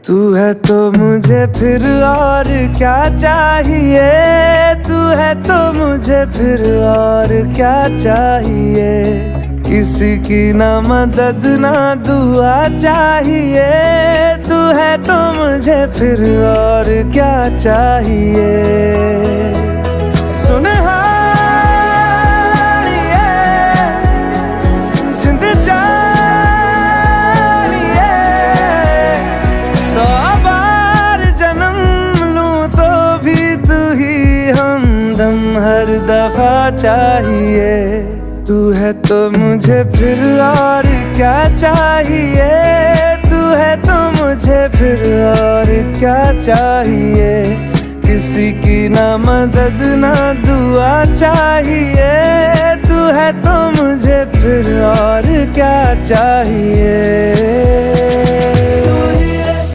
तू है तो मुझे फिर और क्या चाहिए, तू है तो मुझे फिर और क्या चाहिए। किसी की ना मदद ना दुआ चाहिए, तू है तो मुझे फिर और क्या चाहिए। सुन हर दफा चाहिए, तू है तो मुझे फिर और क्या चाहिए, तू है तो मुझे फिर और क्या चाहिए। किसी की ना मदद ना दुआ चाहिए, तू है तो मुझे फिर और क्या चाहिए। तू ही है